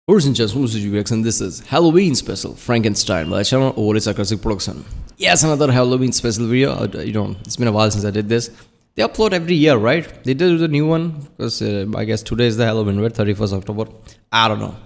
Original Music and this is Halloween special Frankenstein by channel over Sarcastic production. Yes, another Halloween special video. It's been a while since I did this. They upload every year, right? They did the new one because I guess today is the Halloween, right? 31st October. I don't know.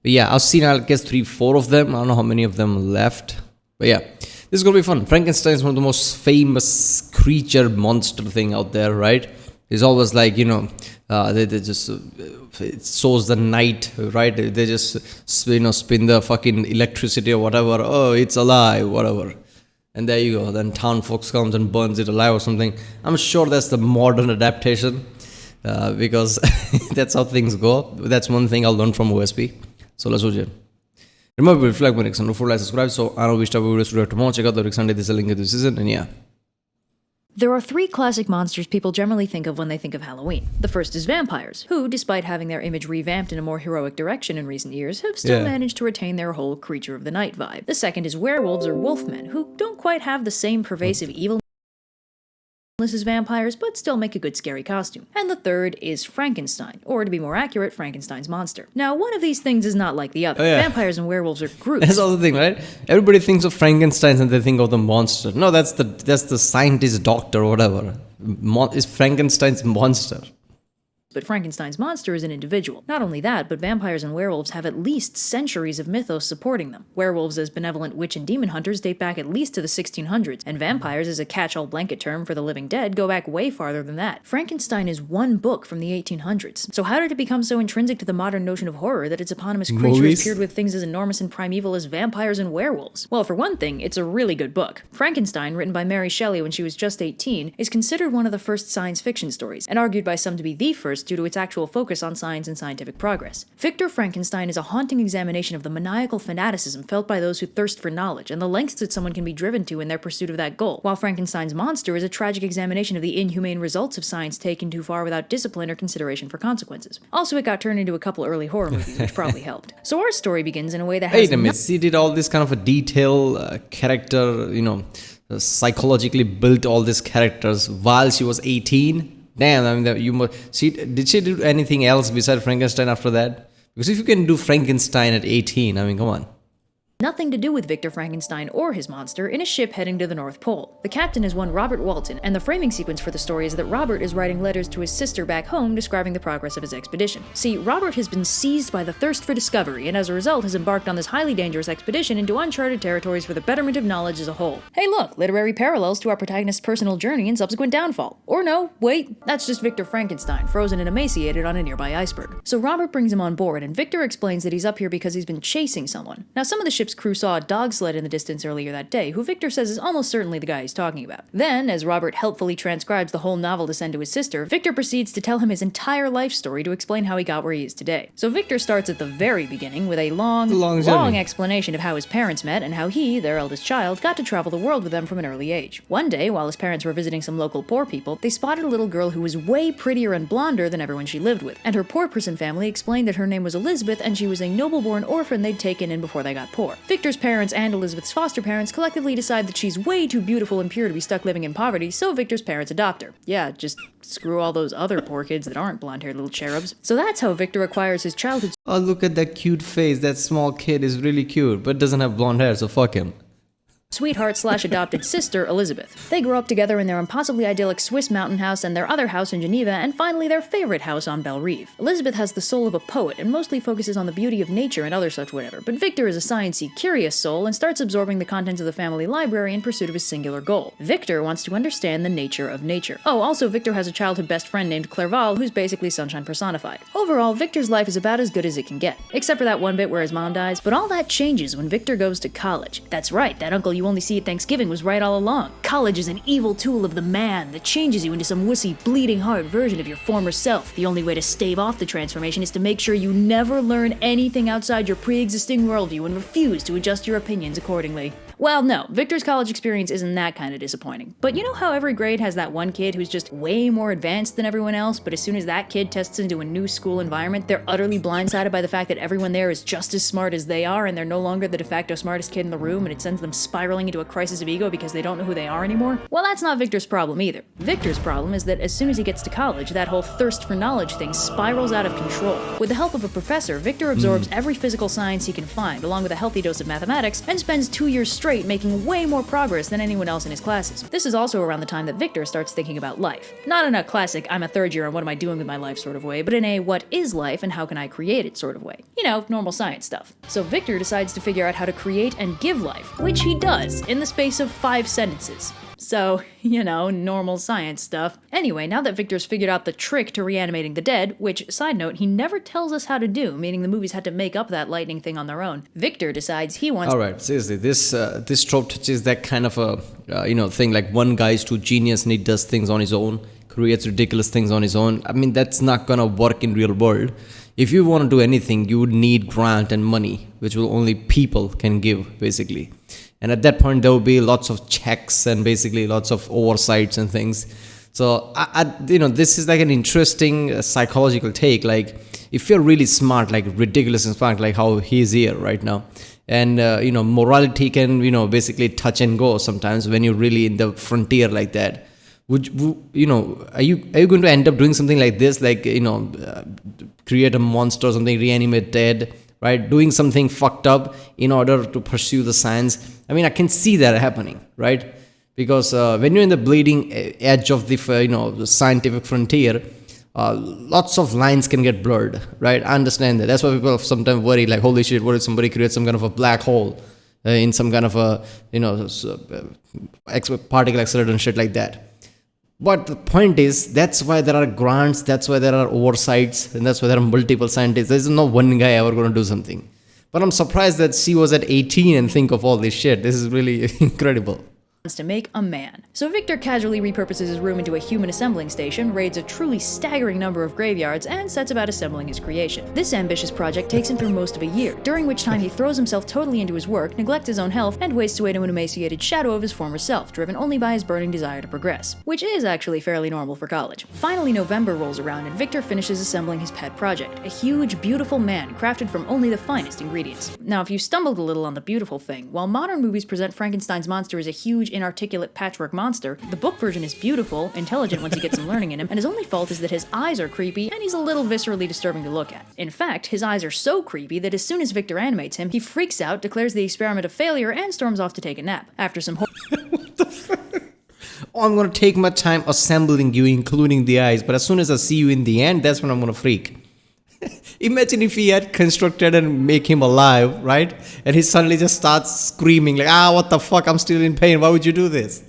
But yeah, I've seen, I guess, 3-4 of them. I don't know how many of them left. But yeah, this is going to be fun. Frankenstein is one of the most famous creature monster thing out there, right? It's always like, they just, it shows the night, right? They just, spin the fucking electricity or whatever. Oh, it's alive, whatever. And there you go. Then town folks comes and burns it alive or something. I'm sure that's the modern adaptation because that's how things go. That's one thing I'll learn from OSP. So let's watch it. Remember, if you like my Rick, don't forget to subscribe. So I know we start videos today tomorrow. Check out the Rick Sunday. There's a link in the season. And yeah. There are three classic monsters people generally think of when they think of Halloween. The first is vampires, who, despite having their image revamped in a more heroic direction in recent years, have still managed to retain their whole creature of the night vibe. The second is werewolves or wolfmen, who don't quite have the same pervasive evilness as vampires, but still make a good scary costume. And the third is Frankenstein, or to be more accurate, Frankenstein's monster. Now, one of these things is not like the other. Vampires and werewolves are groups. That's all the thing, right? Everybody thinks of Frankenstein and they think of the monster. No, that's the scientist, doctor, or whatever. It's Frankenstein's monster. But Frankenstein's monster is an individual. Not only that, but vampires and werewolves have at least centuries of mythos supporting them. Werewolves as benevolent witch and demon hunters date back at least to the 1600s, and vampires as a catch-all blanket term for the living dead go back way farther than that. Frankenstein is one book from the 1800s. So how did it become so intrinsic to the modern notion of horror that its eponymous creature is paired with things as enormous and primeval as vampires and werewolves? Well, for one thing, it's a really good book. Frankenstein, written by Mary Shelley when she was just 18, is considered one of the first science fiction stories, and argued by some to be the first due to its actual focus on science and scientific progress. Victor Frankenstein is a haunting examination of the maniacal fanaticism felt by those who thirst for knowledge and the lengths that someone can be driven to in their pursuit of that goal, while Frankenstein's monster is a tragic examination of the inhumane results of science taken too far without discipline or consideration for consequences. Also, it got turned into a couple early horror movies, which probably helped. So our story begins in a way that has Wait a minute, she did all this kind of a detail character, psychologically built all these characters while she was 18? Damn, I mean, did she do anything else besides Frankenstein after that? Because if you can do Frankenstein at 18, I mean, come on. Nothing to do with Victor Frankenstein or his monster in a ship heading to the North Pole. The captain is one Robert Walton, and the framing sequence for the story is that Robert is writing letters to his sister back home describing the progress of his expedition. See, Robert has been seized by the thirst for discovery, and as a result has embarked on this highly dangerous expedition into uncharted territories for the betterment of knowledge as a whole. Hey look, literary parallels to our protagonist's personal journey and subsequent downfall. Or no, wait, that's just Victor Frankenstein, frozen and emaciated on a nearby iceberg. So Robert brings him on board, and Victor explains that he's up here because he's been chasing someone. Now, some of the ship's crew saw a dog sled in the distance earlier that day, who Victor says is almost certainly the guy he's talking about. Then, as Robert helpfully transcribes the whole novel to send to his sister, Victor proceeds to tell him his entire life story to explain how he got where he is today. So Victor starts at the very beginning with a long explanation of how his parents met and how he, their eldest child, got to travel the world with them from an early age. One day, while his parents were visiting some local poor people, they spotted a little girl who was way prettier and blonder than everyone she lived with, and her poor person family explained that her name was Elizabeth and she was a noble-born orphan they'd taken in before they got poor. Victor's parents and Elizabeth's foster parents collectively decide that she's way too beautiful and pure to be stuck living in poverty, so Victor's parents adopt her. Yeah, just screw all those other poor kids that aren't blonde-haired little cherubs. So that's how Victor acquires his childhood. Oh, look at that cute face. That small kid is really cute, but doesn't have blonde hair, so fuck him. Sweetheart/adopted sister, Elizabeth. They grow up together in their impossibly idyllic Swiss mountain house and their other house in Geneva, and finally their favorite house on Belle Rive. Elizabeth has the soul of a poet and mostly focuses on the beauty of nature and other such whatever, but Victor is a sciencey, curious soul and starts absorbing the contents of the family library in pursuit of his singular goal. Victor wants to understand the nature of nature. Oh, also Victor has a childhood best friend named Clerval, who's basically sunshine personified. Overall, Victor's life is about as good as it can get, except for that one bit where his mom dies, but all that changes when Victor goes to college. That's right, that uncle you only see at Thanksgiving was right all along. College is an evil tool of the man that changes you into some wussy, bleeding heart version of your former self. The only way to stave off the transformation is to make sure you never learn anything outside your pre-existing worldview and refuse to adjust your opinions accordingly. Well, no, Victor's college experience isn't that kind of disappointing. But you know how every grade has that one kid who's just way more advanced than everyone else, but as soon as that kid tests into a new school environment, they're utterly blindsided by the fact that everyone there is just as smart as they are, and they're no longer the de facto smartest kid in the room, and it sends them spiraling into a crisis of ego because they don't know who they are anymore? Well, that's not Victor's problem either. Victor's problem is that as soon as he gets to college, that whole thirst for knowledge thing spirals out of control. With the help of a professor, Victor absorbs every physical science he can find, along with a healthy dose of mathematics, and spends 2 years straight making way more progress than anyone else in his classes. This is also around the time that Victor starts thinking about life. Not in a classic, I'm a third year and what am I doing with my life sort of way, but in a what is life and how can I create it sort of way. You know, normal science stuff. So Victor decides to figure out how to create and give life, which he does in the space of 5 sentences. So, you know, normal science stuff. Anyway, now that Victor's figured out the trick to reanimating the dead, which, side note, he never tells us how to do, meaning the movies had to make up that lightning thing on their own, Victor decides he wants... Alright, seriously, this trope touches that kind of a, thing like one guy's too genius and he does things on his own, creates ridiculous things on his own. I mean, that's not gonna work in real world. If you want to do anything, you would need grant and money, which will only people can give, basically. And at that point, there will be lots of checks and basically lots of oversights and things. So, this is like an interesting psychological take. Like, if you're really smart, like ridiculous and smart, like how he's here right now, and morality can basically touch and go sometimes when you're really in the frontier like that. Are you going to end up doing something like this, like create a monster or something, reanimate dead, right? Doing something fucked up in order to pursue the science. I mean, I can see that happening, right? Because when you're in the bleeding edge of the scientific frontier, lots of lines can get blurred, right? I understand that. That's why people sometimes worry, like, holy shit, what if somebody creates some kind of a black hole in some kind of a particle accelerator and shit like that. But the point is, that's why there are grants, that's why there are oversights, and that's why there are multiple scientists. There's no one guy ever going to do something. But I'm surprised that she was at 18 and think of all this shit. This is really incredible. To make a man. So Victor casually repurposes his room into a human assembling station, raids a truly staggering number of graveyards, and sets about assembling his creation. This ambitious project takes him through most of a year, during which time he throws himself totally into his work, neglects his own health, and wastes away to an emaciated shadow of his former self, driven only by his burning desire to progress. Which is actually fairly normal for college. Finally, November rolls around and Victor finishes assembling his pet project, a huge, beautiful man crafted from only the finest ingredients. Now, if you stumbled a little on the beautiful thing, while modern movies present Frankenstein's monster as a huge, inarticulate patchwork monster, the book version is beautiful, intelligent once he gets some learning in him, and his only fault is that his eyes are creepy and he's a little viscerally disturbing to look at. In fact, his eyes are so creepy that as soon as Victor animates him, he freaks out, declares the experiment a failure, and storms off to take a nap. After some What the fuck? Oh, I'm gonna take my time assembling you, including the eyes, but as soon as I see you in the end, that's when I'm gonna freak. Imagine if he had constructed and make him alive, right? And he suddenly just starts screaming like, what the fuck, I'm still in pain, why would you do this?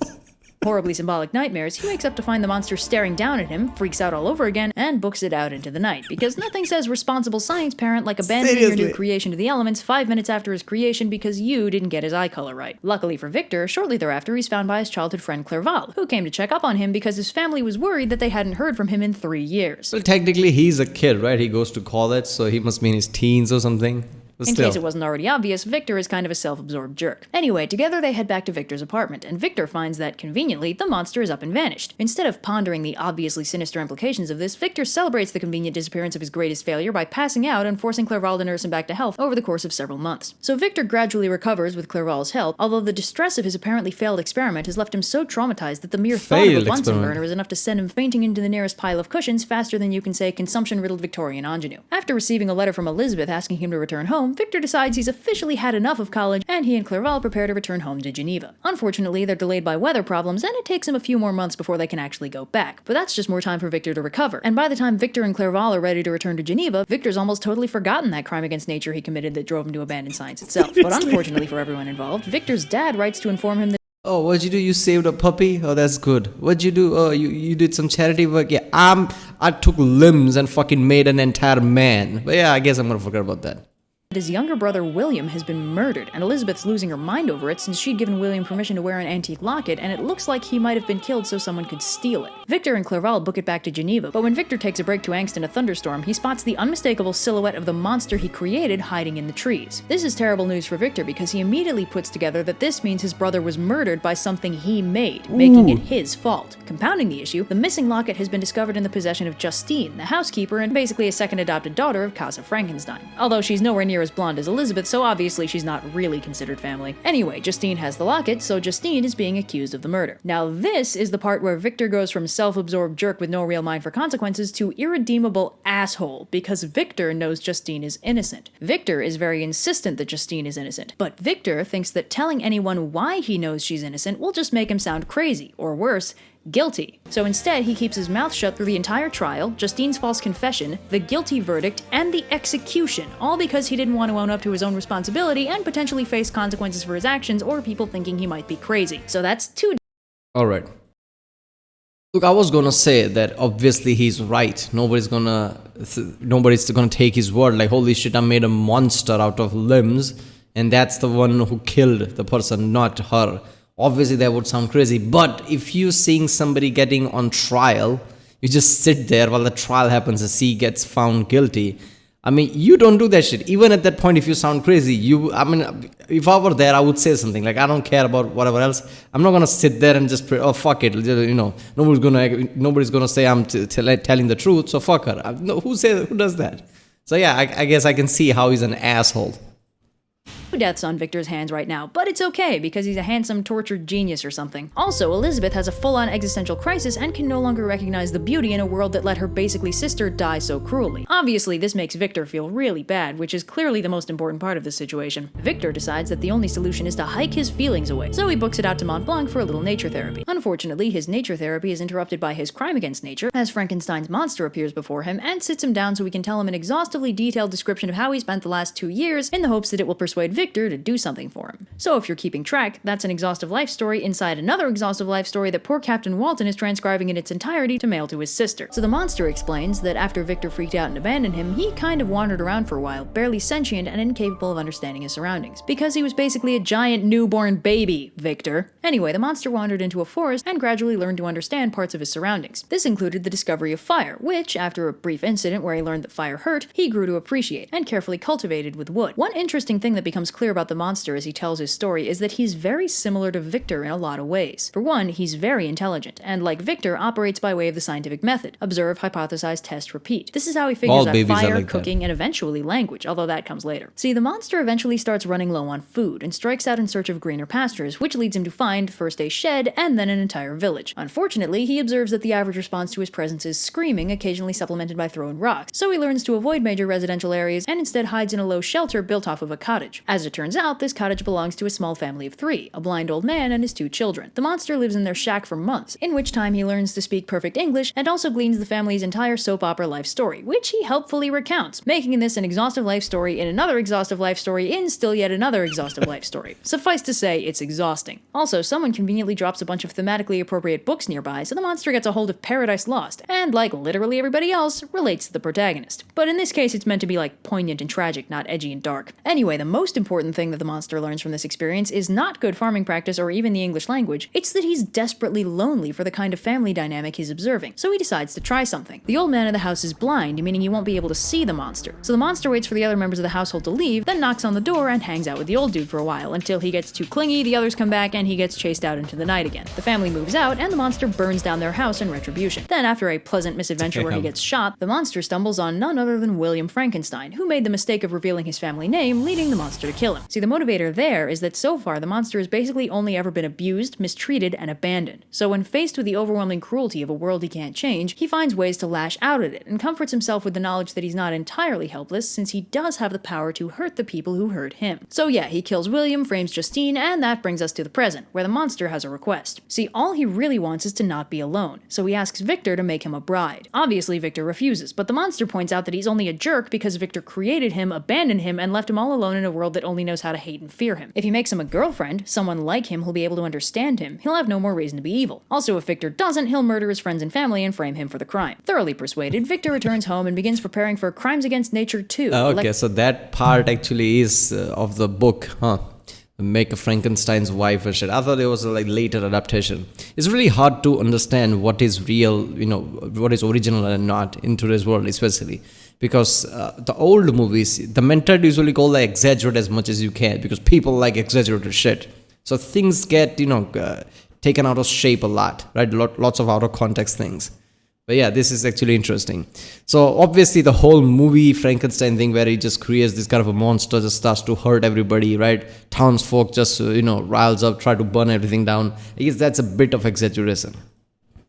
horribly symbolic nightmares, he wakes up to find the monster staring down at him, freaks out all over again, and books it out into the night. Because nothing says responsible science parent like abandoning your new creation to the elements 5 minutes after his creation because you didn't get his eye color right. Luckily for Victor, shortly thereafter he's found by his childhood friend Clerval, who came to check up on him because his family was worried that they hadn't heard from him in 3 years. Well, technically he's a kid, right? He goes to college, so he must be in his teens or something. In case it wasn't already obvious, Victor is kind of a self-absorbed jerk. Anyway, together they head back to Victor's apartment, and Victor finds that, conveniently, the monster is up and vanished. Instead of pondering the obviously sinister implications of this, Victor celebrates the convenient disappearance of his greatest failure by passing out and forcing Clerval to nurse him back to health over the course of several months. So Victor gradually recovers with Clerval's help, although the distress of his apparently failed experiment has left him so traumatized that the mere thought of a Bunsen burner is enough to send him fainting into the nearest pile of cushions faster than you can say consumption-riddled Victorian ingenue. After receiving a letter from Elizabeth asking him to return home, Victor decides he's officially had enough of college, and he and Clerval prepare to return home to Geneva. Unfortunately, they're delayed by weather problems, and it takes him a few more months before they can actually go back. But that's just more time for Victor to recover. And by the time Victor and Clerval are ready to return to Geneva, Victor's almost totally forgotten that crime against nature he committed that drove him to abandon science itself. But unfortunately for everyone involved, Victor's dad writes to inform him that oh, what'd you do? You saved a puppy? Oh, that's good. What'd you do? Oh, you did some charity work? Yeah, I took limbs and fucking made an entire man. But yeah, I guess I'm gonna forget about that. His younger brother William has been murdered, and Elizabeth's losing her mind over it since she'd given William permission to wear an antique locket, and it looks like he might have been killed so someone could steal it. Victor and Clerval book it back to Geneva, but when Victor takes a break to angst in a thunderstorm, he spots the unmistakable silhouette of the monster he created hiding in the trees. This is terrible news for Victor because he immediately puts together that this means his brother was murdered by something he made, making it his fault. Compounding the issue, the missing locket has been discovered in the possession of Justine, the housekeeper and basically a second adopted daughter of Casa Frankenstein. Although she's nowhere near as blonde as Elizabeth, so obviously she's not really considered family. Anyway, Justine has the locket, so Justine is being accused of the murder. Now this is the part where Victor goes from self-absorbed jerk with no real mind for consequences to irredeemable asshole, because Victor knows Justine is innocent. Victor is very insistent that Justine is innocent, but Victor thinks that telling anyone why he knows she's innocent will just make him sound crazy, or worse, guilty. So instead, he keeps his mouth shut through the entire trial, Justine's false confession, the guilty verdict, and the execution, all because he didn't want to own up to his own responsibility and potentially face consequences for his actions or people thinking he might be crazy. So that's two. Alright. Look, I was gonna say that obviously he's right. Nobody's gonna take his word like, holy shit, I made a monster out of limbs, and that's the one who killed the person, not her. Obviously that would sound crazy, but if you're seeing somebody getting on trial, you just sit there while the trial happens and he gets found guilty. I mean, you don't do that shit. Even at that point, if you sound crazy, if I were there, I would say something like, I don't care about whatever else. I'm not gonna sit there and just pray, oh fuck it, nobody's gonna say I'm telling the truth, so fuck her. Who does that? So yeah, I guess I can see how he's an asshole. Deaths on Victor's hands right now, but it's okay because he's a handsome, tortured genius or something. Also, Elizabeth has a full-on existential crisis and can no longer recognize the beauty in a world that let her basically sister die so cruelly. Obviously, this makes Victor feel really bad, which is clearly the most important part of this situation. Victor decides that the only solution is to hike his feelings away, so he books it out to Mont Blanc for a little nature therapy. Unfortunately, his nature therapy is interrupted by his crime against nature, as Frankenstein's monster appears before him and sits him down so he can tell him an exhaustively detailed description of how he spent the last 2 years in the hopes that it will persuade Victor to do something for him. So if you're keeping track, that's an exhaustive life story inside another exhaustive life story that poor Captain Walton is transcribing in its entirety to mail to his sister. So the monster explains that after Victor freaked out and abandoned him, he kind of wandered around for a while, barely sentient and incapable of understanding his surroundings, because he was basically a giant newborn baby, Victor. Anyway, the monster wandered into a forest and gradually learned to understand parts of his surroundings. This included the discovery of fire, which, after a brief incident where he learned that fire hurt, he grew to appreciate and carefully cultivated with wood. One interesting thing that becomes clear about the monster as he tells his story is that he's very similar to Victor in a lot of ways. For one, he's very intelligent, and like Victor, operates by way of the scientific method: observe, hypothesize, test, repeat. This is how he figures out fire, cooking, and eventually language, although that comes later. See, the monster eventually starts running low on food and strikes out in search of greener pastures, which leads him to find first a shed and then an entire village. Unfortunately, he observes that the average response to his presence is screaming, occasionally supplemented by throwing rocks, so he learns to avoid major residential areas and instead hides in a low shelter built off of a cottage. As it turns out, this cottage belongs to a small family of 3, a blind old man and his 2 children. The monster lives in their shack for months, in which time he learns to speak perfect English and also gleans the family's entire soap opera life story, which he helpfully recounts, making this an exhaustive life story in another exhaustive life story in still yet another exhaustive life story. Suffice to say, it's exhausting. Also, someone conveniently drops a bunch of thematically appropriate books nearby, so the monster gets a hold of Paradise Lost, and like literally everybody else, relates to the protagonist. But in this case, it's meant to be like poignant and tragic, not edgy and dark. Anyway, the most important thing that the monster learns from this experience is not good farming practice or even the English language, it's that he's desperately lonely for the kind of family dynamic he's observing, so he decides to try something. The old man of the house is blind, meaning he won't be able to see the monster. So the monster waits for the other members of the household to leave, then knocks on the door and hangs out with the old dude for a while, until he gets too clingy, the others come back, and he gets chased out into the night again. The family moves out, and the monster burns down their house in retribution. Then, after a pleasant misadventure where he gets shot, the monster stumbles on none other than William Frankenstein, who made the mistake of revealing his family name, leading the monster to kill him. See, the motivator there is that so far the monster has basically only ever been abused, mistreated, and abandoned. So when faced with the overwhelming cruelty of a world he can't change, he finds ways to lash out at it, and comforts himself with the knowledge that he's not entirely helpless, since he does have the power to hurt the people who hurt him. So yeah, he kills William, frames Justine, and that brings us to the present, where the monster has a request. See, all he really wants is to not be alone, so he asks Victor to make him a bride. Obviously, Victor refuses, but the monster points out that he's only a jerk because Victor created him, abandoned him, and left him all alone in a world that that only knows how to hate and fear him. If he makes him a girlfriend, someone like him who'll be able to understand him, he'll have no more reason to be evil. Also, if Victor doesn't, he'll murder his friends and family and frame him for the crime. Thoroughly persuaded, Victor returns home and begins preparing for Crimes Against Nature 2. Okay, so that part actually is of the book, huh? Make a Frankenstein's wife and shit. I thought it was a later adaptation. It's really hard to understand what is real, what is original and not in today's world, especially because the old movies, the mentality usually go exaggerate as much as you can because people like exaggerated shit. So things get taken out of shape a lot, right? Lots of out of context things. But yeah, this is actually interesting. So obviously the whole movie Frankenstein thing where he just creates this kind of a monster, just starts to hurt everybody, right? Townsfolk just, riles up, try to burn everything down. I guess that's a bit of exaggeration.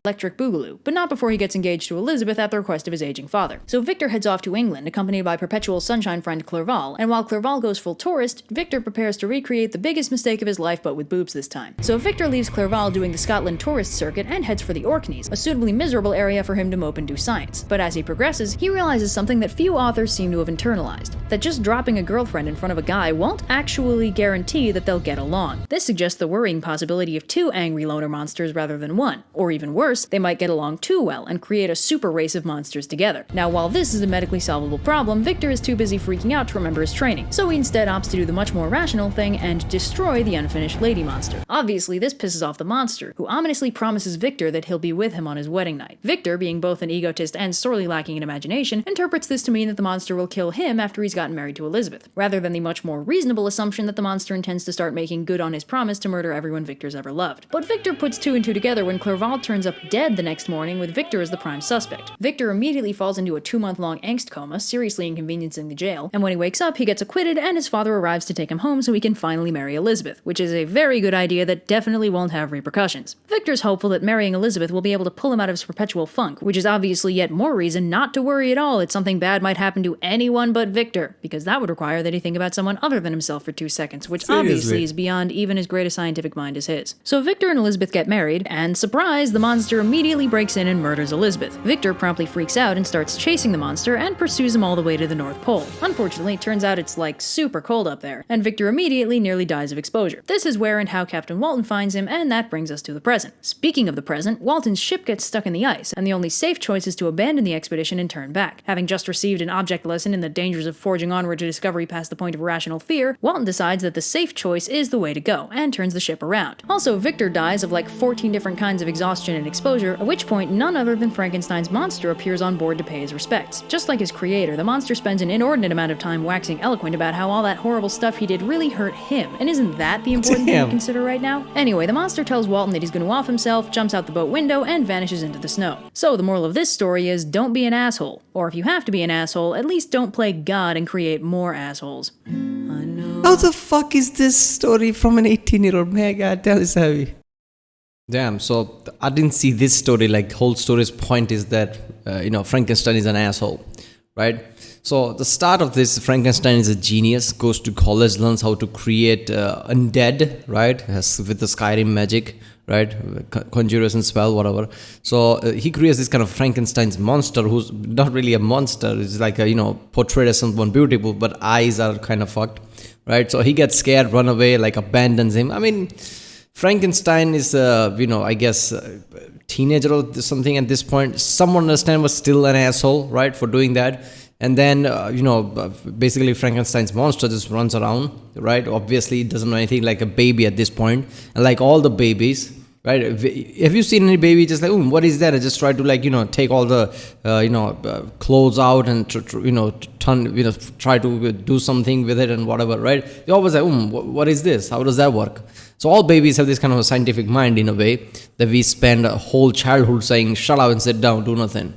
Electric Boogaloo, but not before he gets engaged to Elizabeth at the request of his aging father. So Victor heads off to England, accompanied by perpetual sunshine friend Clerval, and while Clerval goes full tourist, Victor prepares to recreate the biggest mistake of his life but with boobs this time. So Victor leaves Clerval doing the Scotland tourist circuit and heads for the Orkneys, a suitably miserable area for him to mope and do science. But as he progresses, he realizes something that few authors seem to have internalized, that just dropping a girlfriend in front of a guy won't actually guarantee that they'll get along. This suggests the worrying possibility of two angry loner monsters rather than one, or even worse, they might get along too well and create a super race of monsters together. Now, while this is a medically solvable problem, Victor is too busy freaking out to remember his training, so he instead opts to do the much more rational thing and destroy the unfinished lady monster. Obviously, this pisses off the monster, who ominously promises Victor that he'll be with him on his wedding night. Victor, being both an egotist and sorely lacking in imagination, interprets this to mean that the monster will kill him after he's gotten married to Elizabeth, rather than the much more reasonable assumption that the monster intends to start making good on his promise to murder everyone Victor's ever loved. But Victor puts two and two together when Clerval turns up dead the next morning with Victor as the prime suspect. Victor immediately falls into a 2-month-long angst coma, seriously inconveniencing the jail, and when he wakes up, he gets acquitted and his father arrives to take him home so he can finally marry Elizabeth, which is a very good idea that definitely won't have repercussions. Victor's hopeful that marrying Elizabeth will be able to pull him out of his perpetual funk, which is obviously yet more reason not to worry at all that something bad might happen to anyone but Victor, because that would require that he think about someone other than himself for 2 seconds, which obviously is beyond even as great a scientific mind as his. So Victor and Elizabeth get married, and surprise, the monster immediately breaks in and murders Elizabeth. Victor promptly freaks out and starts chasing the monster and pursues him all the way to the North Pole. Unfortunately, it turns out it's super cold up there, and Victor immediately nearly dies of exposure. This is where and how Captain Walton finds him, and that brings us to the present. Speaking of the present, Walton's ship gets stuck in the ice, and the only safe choice is to abandon the expedition and turn back. Having just received an object lesson in the dangers of forging onward to discovery past the point of rational fear, Walton decides that the safe choice is the way to go, and turns the ship around. Also, Victor dies of 14 different kinds of exhaustion and exposure, at which point none other than Frankenstein's monster appears on board to pay his respects. Just like his creator, the monster spends an inordinate amount of time waxing eloquent about how all that horrible stuff he did really hurt him, and isn't that the important thing to consider right now? Anyway, the monster tells Walton that he's going to off himself, jumps out the boat window, and vanishes into the snow. So the moral of this story is don't be an asshole. Or if you have to be an asshole, at least don't play God and create more assholes. I know. How the fuck is this story from an 18-year-old man? God damn, it's heavy. Damn, so I didn't see this story, whole story's point is that, Frankenstein is an asshole, right? So the start of this, Frankenstein is a genius, goes to college, learns how to create undead, right? With the Skyrim magic, right? Conjuration spell, whatever. So he creates this kind of Frankenstein's monster who's not really a monster. It's portrayed as someone beautiful, but eyes are kind of fucked, right? So he gets scared, run away, abandons him. I mean, Frankenstein is, I guess, teenager or something at this point. Someone understand was still an asshole, right, for doing that. And then, basically Frankenstein's monster just runs around, right? Obviously, it doesn't know anything, like a baby at this point. And like all the babies, right? Have you seen any baby just what is that? I just try to take all the, clothes out and, try to do something with it and whatever, right? They always say, what is this? How does that work? So all babies have this kind of a scientific mind in a way that we spend a whole childhood saying, shut up and sit down, do nothing.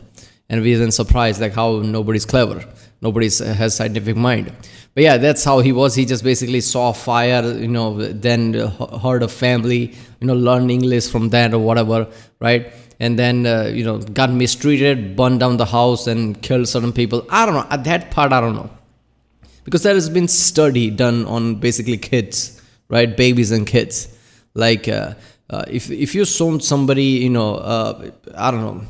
And we then surprised how nobody's clever. Nobody has scientific mind. But yeah, that's how he was. He just basically saw fire, then heard of family, learned English from that or whatever, right? And then, got mistreated, burned down the house and killed certain people. I don't know. At that part, I don't know. Because there has been study done on basically kids, right? Babies and kids. If you shown somebody, I don't know,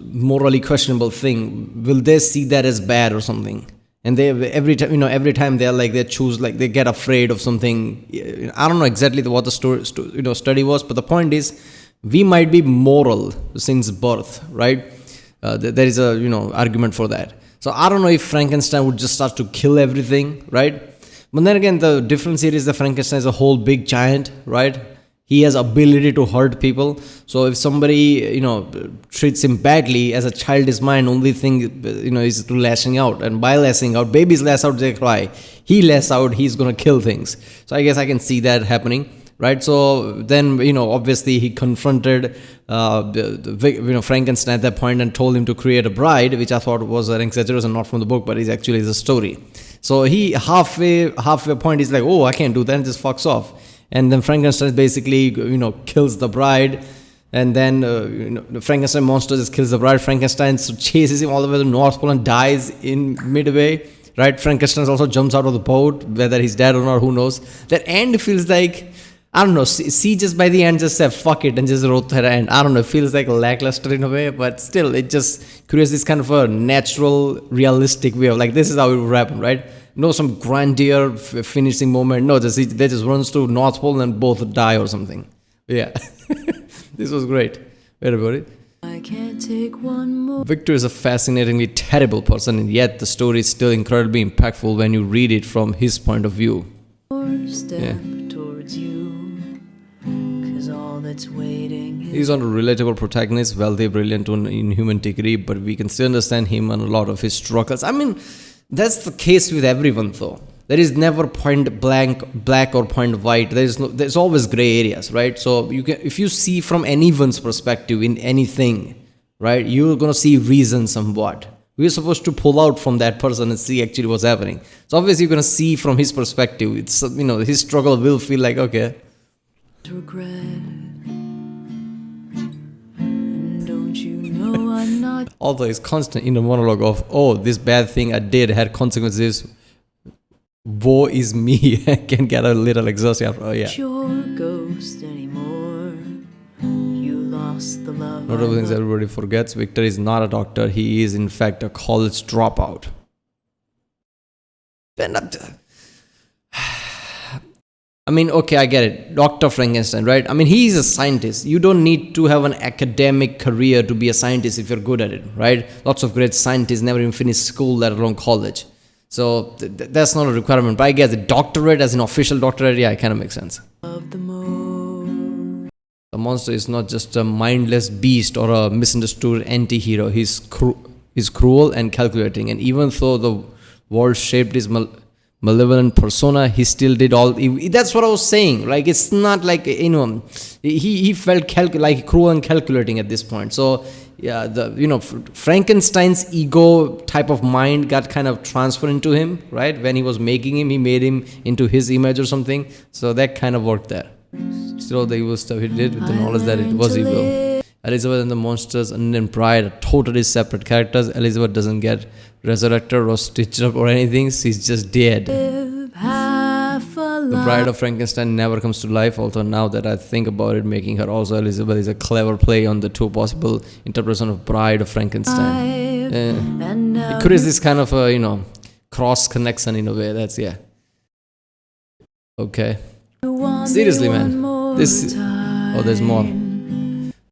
morally questionable thing, will they see that as bad or something? and they every time they're like they choose like they get afraid of something. I don't know exactly what the study was, but the point is we might be moral since birth, right? There is a argument for that. So I don't know if Frankenstein would just start to kill everything, right? But then again, the difference here is that Frankenstein is a whole big giant, right? He has ability to hurt people. So if somebody treats him badly, as a child, his mind only thing is to lashing out. And by lashing out, babies lash out, they cry. He lash out, he's gonna kill things. So I guess I can see that happening, right? So then obviously he confronted Frankenstein at that point and told him to create a bride, which I thought was an exaggeration, not from the book, but it's actually the story. So he halfway point is like, oh, I can't do that, and just fucks off. And then Frankenstein basically, kills the bride. And then, the Frankenstein monster just kills the bride. Frankenstein chases him all the way to the North Pole and dies in midway. Right? Frankenstein also jumps out of the boat, whether he's dead or not, who knows. That end feels like, I don't know, see just by the end just said fuck it and just wrote that end. I don't know, it feels like lackluster in a way, but still, it just creates this kind of a natural, realistic way of like, this is how it would happen, right? No, some grandeur finishing moment. No, they just runs to North Pole and both die or something. Yeah. This was great. Wait about it. I can't take one more. Victor is a fascinatingly terrible person, and yet the story is still incredibly impactful when you read it from his point of view. Yeah. Towards you, 'cause all that's waiting is he's not a relatable protagonist, wealthy, brilliant, to an inhuman degree, but we can still understand him and a lot of his struggles. I mean, that's the case with everyone, though. There is never point black or point white. There's always gray areas, right? So if you see from anyone's perspective in anything, right, you're gonna see reason somewhat. We're supposed to pull out from that person and see actually what's happening. So obviously you're gonna see from his perspective. It's his struggle will feel like okay. Regret. And don't you know I'm not. Although it's constant inner monologue of this bad thing I did had consequences. Woe is me. Can get a little exhausting. Yeah. Your ghost anymore. You lost the love. Notable things everybody forgets. Victor is not a doctor. He is in fact a college dropout. I mean, okay, I get it. Dr. Frankenstein, right? I mean, he is a scientist. You don't need to have an academic career to be a scientist if you're good at it, right? Lots of great scientists never even finish school, let alone college. So that's not a requirement. But I guess a doctorate as an official doctorate, yeah, it kind of makes sense. The monster is not just a mindless beast or a misunderstood anti-hero. He's cruel and calculating. And even though the world shaped his malevolent persona, he still did all. That's what I was saying. Like, it's not like, he felt like cruel and calculating at this point. So yeah, Frankenstein's ego type of mind got kind of transferred into him, right? When he was making him, he made him into his image or something. So that kind of worked there. Still, the evil stuff he did with the knowledge that it was evil. Elizabeth and the monsters and then Bride are totally separate characters. Elizabeth doesn't get resurrected or stitched up or anything. She's just dead. The Bride of Frankenstein never comes to life, although now that I think about it, making her also Elizabeth is a clever play on the two possible interpretations of Bride of Frankenstein. It creates this kind of a, cross connection in a way. That's, yeah. Okay. Seriously, man. There's more.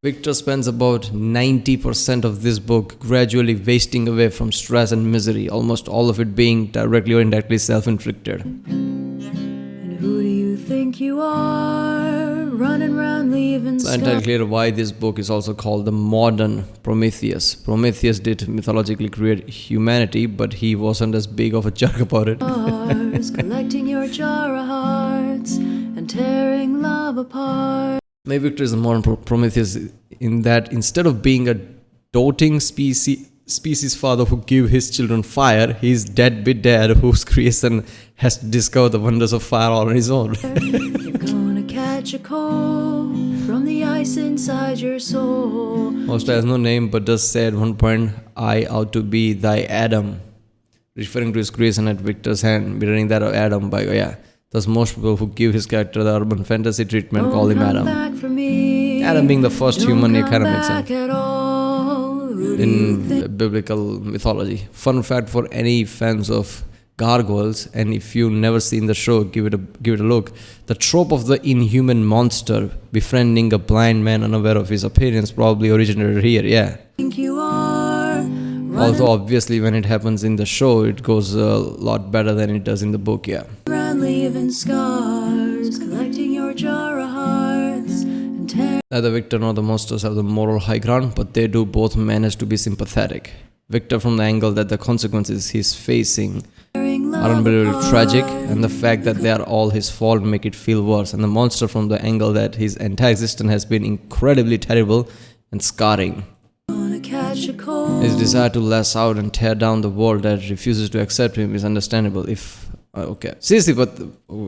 Victor spends about 90% of this book gradually wasting away from stress and misery, almost all of it being directly or indirectly self-inflicted. And who do you think you are, running around leaving stuff? It's entirely clear why this book is also called the modern Prometheus. Prometheus did mythologically create humanity, but he wasn't as big of a jerk about it. Collecting your jar of hearts and tearing love apart. Maybe Victor is a modern Prometheus in that instead of being a doting species father who gives his children fire, he's deadbeat dad whose creation has to discover the wonders of fire all on his own. You're gonna catch a cold from the ice inside your soul. Most has no name but does say at one point, I ought to be thy Adam, referring to his creation at Victor's hand, mirroring that of Adam by Thus, most people who give his character the urban fantasy treatment call him Adam. Adam being the first human, it kind of makes sense. in biblical mythology. Fun fact for any fans of gargoyles, and if you've never seen the show, give it a look. The trope of the inhuman monster befriending a blind man unaware of his appearance probably originated here. Yeah. Think you are Although obviously when it happens in the show, it goes a lot better than it does in the book. Yeah. around leaving scars, collecting your jar of hearts and tearing Neither Victor nor the monsters have the moral high ground, but they do both manage to be sympathetic. Victor from the angle that the consequences he's facing are unbelievably tragic, and the fact that they are all his fault make it feel worse. And the monster from the angle that his entire existence has been incredibly terrible and scarring. to catch a cold. His desire to lash out and tear down the world that refuses to accept him is understandable. If okay, seriously, but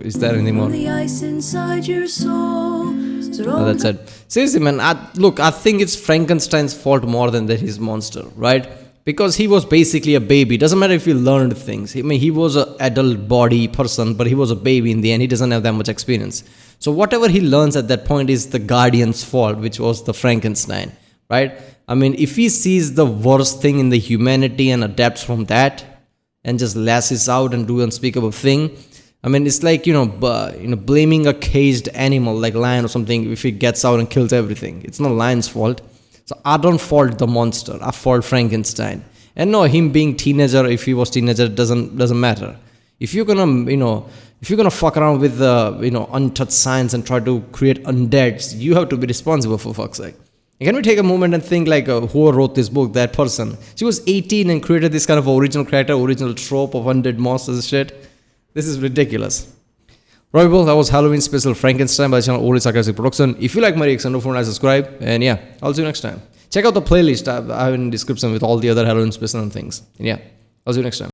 is there anything more? The ice inside your soul. So No, that's it. Seriously, man. I think it's Frankenstein's fault more than that he's monster, right? Because he was basically a baby. Doesn't matter if he learned things. I mean, he was an adult body person, but he was a baby in the end. He doesn't have that much experience. So whatever he learns at that point is the guardian's fault, which was the Frankenstein, right? I mean, if he sees the worst thing in the humanity and adapts from that and just lashes out and do unspeakable thing, I mean, it's like, blaming a caged animal like lion or something if it gets out and kills everything. It's not lion's fault. So I don't fault the monster. I fault Frankenstein. And no, him being teenager, if he was teenager, doesn't matter. If you're gonna fuck around with untouched science and try to create undeads, you have to be responsible, for fuck's sake. Can we take a moment and think like who wrote this book? That person. She was 18 and created this kind of original character, original trope of undead monsters and shit. This is ridiculous. Right, well, that was Halloween special Frankenstein by the channel Old Sarcastic Production. If you like my reaction, don't forget to subscribe. And yeah, I'll see you next time. Check out the playlist I have in the description with all the other Halloween special and things. And yeah, I'll see you next time.